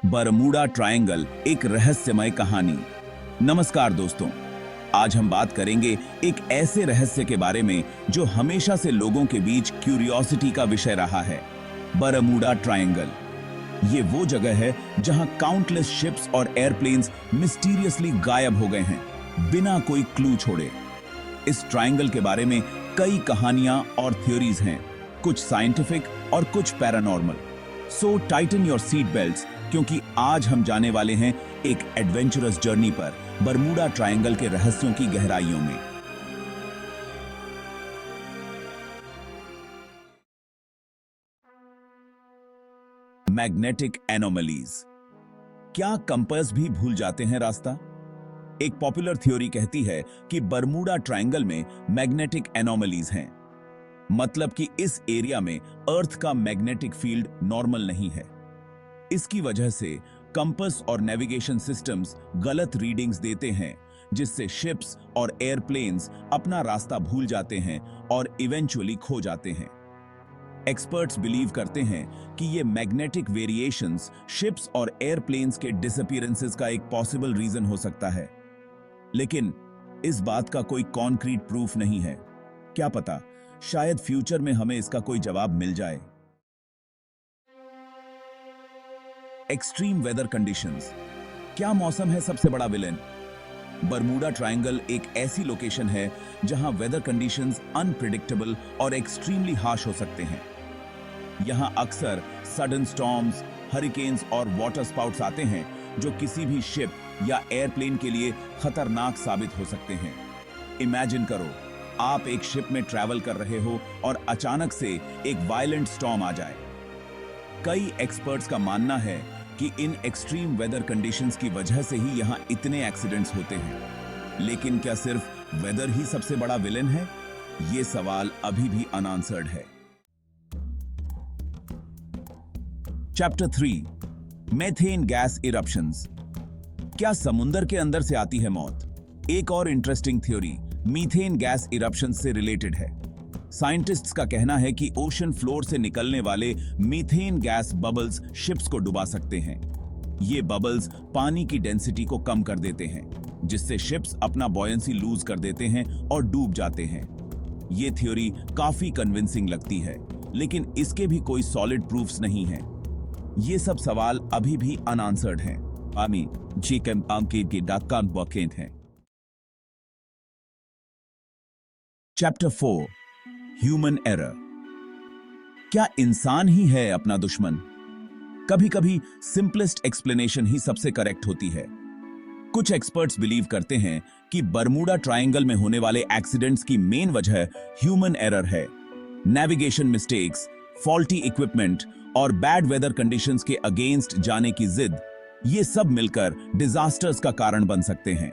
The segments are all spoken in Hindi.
बरमूडा ट्रायंगल, एक रहस्यमय कहानी। नमस्कार दोस्तों, आज हम बात करेंगे एक ऐसे रहस्य के बारे में जो हमेशा से लोगों के बीच क्यूरियोसिटी का विषय रहा है। बरमूडा ट्रायंगल ये वो जगह है जहां काउंटलेस शिप्स और एयरप्लेन्स मिस्टीरियसली गायब हो गए हैं, बिना कोई क्लू छोड़े। इस ट्रायंगल के बारे में कई कहानियां और थ्योरीज हैं, कुछ साइंटिफिक और कुछ paranormal. So Titan your seat belts, क्योंकि आज हम जाने वाले हैं एक एडवेंचरस जर्नी पर बरमूडा ट्रायंगल के रहस्यों की गहराइयों में। Magnetic anomalies. क्या कंपास भी भूल जाते हैं रास्ता? एक पॉपुलर थ्योरी कहती है कि बरमूडा ट्रायंगल में मैग्नेटिक एनोमलीज हैं, मतलब कि इस एरिया में अर्थ का मैग्नेटिक फील्ड नॉर्मल नहीं है। इसकी वजह से कंपास और नेविगेशन सिस्टम्स गलत रीडिंग्स देते हैं, जिससे शिप्स और एयरप्लेन्स अपना रास्ता भूल जाते हैं और इवेंचुअली खो जाते हैं। एक्सपर्ट्स बिलीव करते हैं कि ये मैग्नेटिक वेरिएशंस शिप्स और एयरप्लेन्स के डिसअपीयरेंसेस का एक पॉसिबल रीजन हो सकता है, लेकिन इस बात का कोई कॉन्क्रीट प्रूफ नहीं है। क्या पता, शायद फ्यूचर में हमें इसका कोई जवाब मिल जाए। Extreme weather conditions. क्या मौसम है सबसे बड़ा विलेन? बरमूडा ट्रायंगल एक ऐसी लोकेशन है जहां वेदर कंडीशंस अनप्रिडिक्टेबल और एक्सट्रीमली हार्श हो सकते हैं। यहां अक्सर सडन स्टॉर्म्स, हरिकेन्स और वाटर स्पाउट्स आते हैं जो किसी भी शिप या एयरप्लेन के लिए खतरनाक साबित हो सकते हैं। इमेजिन करो, आप एक शिप में ट्रैवल कर रहे हो और अचानक से एक वायलेंट स्टॉर्म आ जाए। कई एक्सपर्ट्स का मानना है कि इन एक्सट्रीम वेदर कंडीशंस की वजह से ही यहां इतने एक्सीडेंट्स होते हैं। लेकिन क्या सिर्फ वेदर ही सबसे बड़ा विलेन है? ये सवाल अभी भी अनआंसर्ड है। Chapter 3, methane gas eruptions. क्या समुद्र के अंदर से आती है मौत? एक और interesting theory methane gas eruptions से रिलेटेड है। साइंटिस्ट्स का कहना है कि ओशन फ्लोर से निकलने वाले मीथेन गैस बबल्स शिप्स को डुबा सकते हैं। ये बबल्स पानी की डेंसिटी को कम कर देते हैं, जिससे शिप्स अपना बॉयंसी लूज कर देते हैं और डूब जाते हैं। ये थ्योरी काफी कन्विंसिंग लगती है, लेकिन इसके भी कोई सॉलिड प्रूफ्स नहीं हैं। ये सब सवाल अभी भी अनआंसर्ड हैं। हैं। Chapter 4, human error. क्या इंसान ही है अपना दुश्मन? कभी कभी सिंपलेस्ट एक्सप्लेनेशन ही सबसे करेक्ट होती है। कुछ एक्सपर्ट्स बिलीव करते हैं कि बरमूडा ट्रायंगल में होने वाले एक्सीडेंट्स की मेन वजह ह्यूमन एरर है। नेविगेशन मिस्टेक्स, फॉल्टी इक्विपमेंट और बैड वेदर कंडीशंस के अगेंस्ट जाने की जिद, ये सब मिलकर डिजास्टर्स का कारण बन सकते हैं।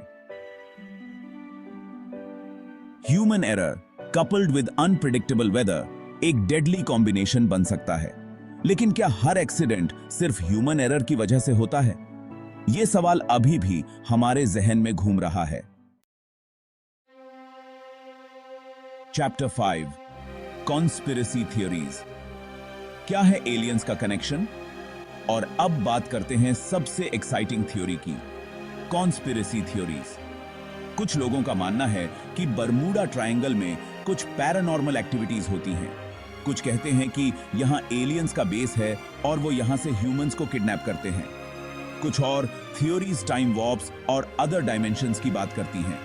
Human error coupled with unpredictable weather एक डेडली कॉम्बिनेशन बन सकता है। लेकिन क्या हर एक्सीडेंट सिर्फ ह्यूमन एरर की वजह से होता है? यह सवाल अभी भी हमारे जहन में घूम रहा है। Chapter 5, conspiracy theories. क्या है एलियंस का कनेक्शन? और अब बात करते हैं सबसे एक्साइटिंग थ्योरी की, कॉन्स्पिरेसी थ्योरीज। कुछ लोगों का मानना है कि बरमूडा ट्रायंगल में कुछ पैरानॉर्मल एक्टिविटीज होती हैं। कुछ कहते हैं कि यहां एलियंस का बेस है और वो यहां से ह्यूमंस को किडनैप करते हैं। कुछ और थ्योरीज टाइम वॉर्प्स और अदर डायमेंशंस की बात करती हैं।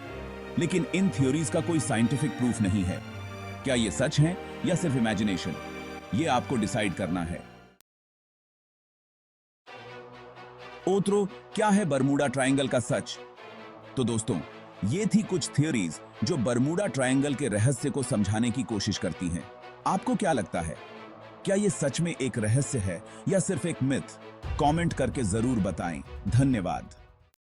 लेकिन इन थ्योरीज का कोई साइंटिफिक प्रूफ नहीं है। क्या ये सच है या सिर्फ इमेजिनेशन? ये आपको डिसाइड करना है। ओत्रो, क्या है बरमूडा ट्रायंगल का सच? तो दोस्तों, ये थी कुछ थ्योरीज जो बरमूडा ट्रायंगल के रहस्य को समझाने की कोशिश करती हैं। आपको क्या लगता है? क्या ये सच में एक रहस्य है या सिर्फ एक मिथ? कमेंट करके जरूर बताएं। धन्यवाद।